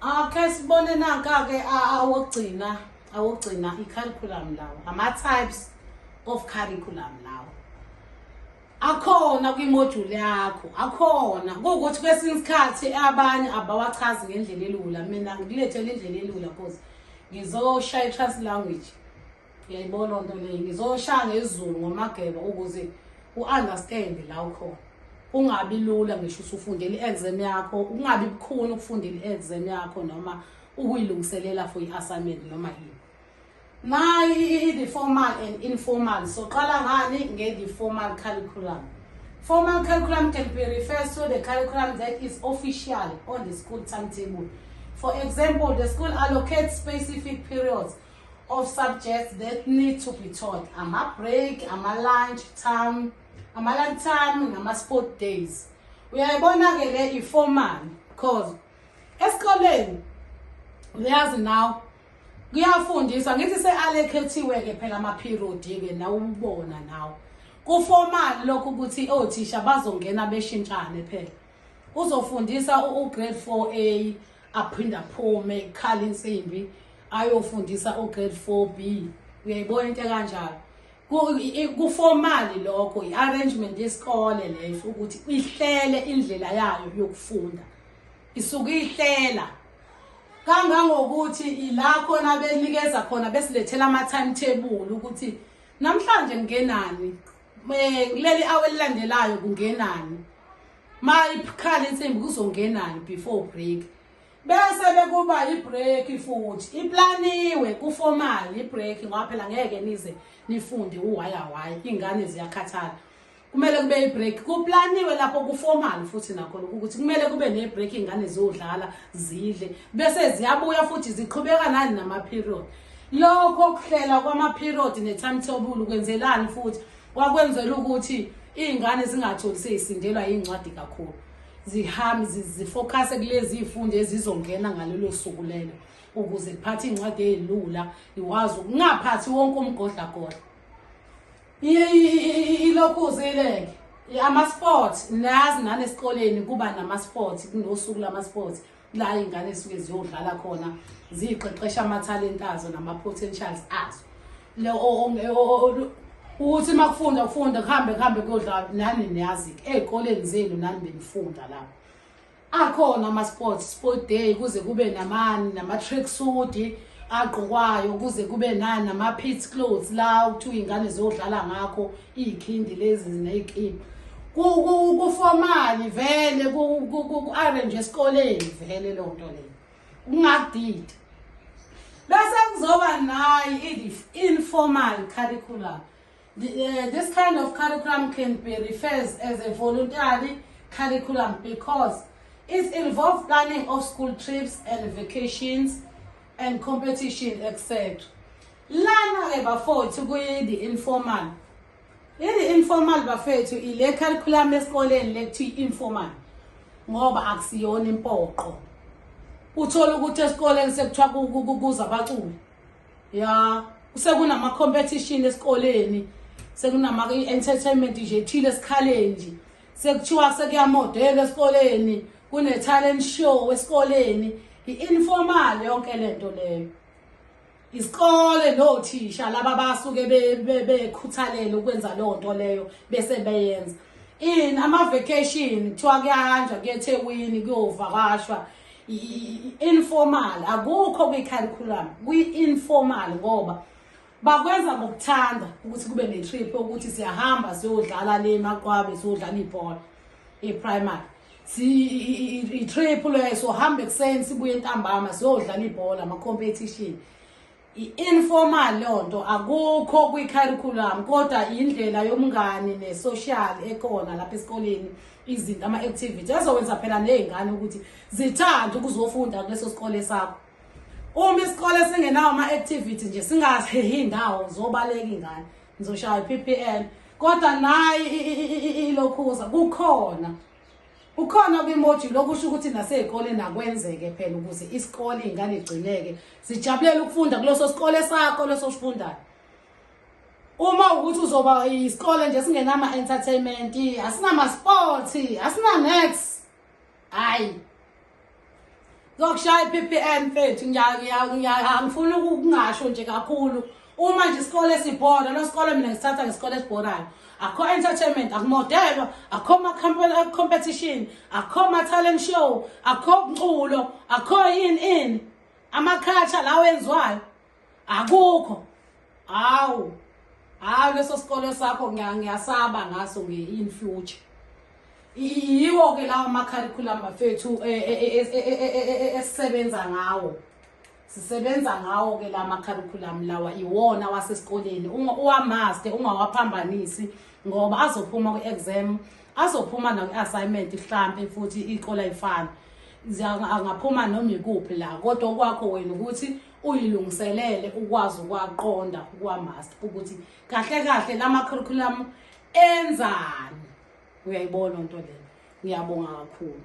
Okay, sibone nanka ke awugcina i-curriculum lawo. Ama-types of curriculum lawo. Akhona kwimodule yakho, akhona. Kuwukuthi kwesinye isikhathi abanye abawachazi ngendlela elula. Mina ngilethele indlela elula because ngizoshaya i-trust language. Ngiyayibona into leyo. Ngizoshaya ngesiZulu ngomageba ukuze u-understand la ukhona. Ungabi lula ngisho usufundela i-exam yakho, ungabi bukhuni ukufundela i-exam yakho noma ukuyilungiselela for i-assignment noma yini. Nayi the formal and informal. So qala ngani nge the formal curriculum. Formal curriculum can be referred to the curriculum that is official on the school timetable. For example, the school allocates specific periods of subjects that need to be taught. Ama-break, ama-lunch time, nama-sport days. Uyayibona ke le i-formal because esikoleni uyazi now kuyafundiswa ngithi se-allocate-iwe ke phela ama-period ke nawe ubona nawe. Ku-formal lokho ukuthi othisha bazongena beshintshane phela. Uzofundisa u-grade 4A aphinda aphume ekhala insimbi ayofundisa u-grade 4B. Uyayibona into kanjalo. Ku-formal lokho i-arrangement yesikole leyo ukuthi ihlele indlela yayo yokufunda. Isuke ihlela kangangokuthi ila khona benikeza khona besilethela ama-timetable ukuthi namhlanje kungenani, kuleli hour elilandelayo kungenani, ikhala insimbi kuzongenani before break. Bese bekuba i-break futhi iplaniwe ku-formal i-break ngoba phela ngeke nize nifunde uwaya ingane ziyakhathala. Kumele kube i-break kuplaniwe lapho ku-formal futhi nakho ukuthi kumele kube ne-break ingane ziyodlala zidle bese ziyabuya futhi ziqhubeka nani nama-period. Lokho kuhlela kwama-period ne-timetable ukwenzelani futhi wakwenzela ukuthi iy'ngane zingatholi seyisindelwa iy'ncwadi kakhulu. Zihambe zifocuse kulezi izifundo ezizongena ngalelo suku lelo ukuze kuphathe incwadi ezilula iwazi ukungaphathi wonke umgodlagodla. Ilokhu uzileke ama-sport nazi nane esikoleni kuba nama-sport kunosuku lama-sport la ingane esuke ziyodlala khona ziqeqesha amathalent azo nama-potentials azo. Uthi makufunda kuhambe kuyodlala nani niyazi ezikoleni zenu nani benifunda lapho. Akhona sport day kuze kube nama-track suit agqokwayo kuze kube nama-pit clothes la ukuthi ingane ziyodlala ngakho ikhindi lezi nezikipa. Ku-formal vele ku-arrange esikoleni vele lo nto leyo ungakudidi. Bese kuzoba nayi informal curriculum. This kind of curriculum can be referred as a voluntary curriculum because it involves planning of school trips and vacations and competition, etc. Lana ke bafowethu kuyi informal. Informal bafethu ile curriculum esikoleni lekuthiwa informal ngoba akusiyona impoqo. Uthola ukuthi esikoleni sekuthiwa kuza abaculi. Ya, sekunama competition esikoleni, sekunama entertainment nje ethile esikhaleni nje. Sekuthiwa sekuyamodela esikoleni, kune talent show esikoleni. I-informal yonke lento leyo. Isikole nothisha laba basuke bekhuthalela ukwenza lo nto leyo bese beyenza. Ama-vacation kuthiwa kuyahanjwa kuyeThekwini kuyovakashwa. Informal akukho kwi-curriculum kwi-informal ngoba bakwenza ngokuthanda ukuthi kube ne-trip ukuthi siyahamba siyodlala le maqwabe siyodlala ibhola e-primary. I-trip leyo sohamba ekuseni sibuye ntambama siyodlala ibhola ama-competition. I-informal lonto akukho kwi-curriculum kodwa indlela yomngane ne-social ekhona lapha esikoleni izinto ama-activities ezokwenza phela nezingane ukuthi zithande ukuzofunda kuleso sikole sakho. Uma isikole singenawo ama-activities nje singahehi indawo zobaleka ingane nizoshaya i-PPL kodwa nayi ilokhuza ukhona kwimodule okusho ukuthi nasey'koleni akwenzeke phela ukuze isikole ingane igcineke zijabulele ukufunda kuleso sikole sakho leso sifundayo. Uma ukuthi uzoba isikole nje singenama-entertainment, asinama-sport, asina-next, hayi Ngokushaya iPPN mfethu ngiyangifuna ukungasho nje kakhulu. Uma nje isikole sibhoda, lo sikole mina ngisithatha ngesikole esibhodayo. Akho entertainment, akumodelwa, akho ma competition, akho ma talent show, akho umculo, akho yini. Amakhatsha lawo enziwayo akukho. Hawu leso sikole sakho ngiyasaba ngaso in future. Yiwo ke lawo ama-curriculum afethu esisebenza ngawo. Sisebenza ngawo ke la ma-curriculum lawa iwona wasesikoleni. Uwamaster ungawaphambanisi ngoba azophuma kwi-exam, azophuma nakwi-assignment mhlampe futhi ikole ayifani. Angaphuma noma ikuphi la, kodwa kwakho wena ukuthi uyilungiselele ukwazi ukwaqonda ukwamaster ukuthi kahle la ma-curriculum enzani. Uyayibona into leyo. Ngiyabonga kakhulu.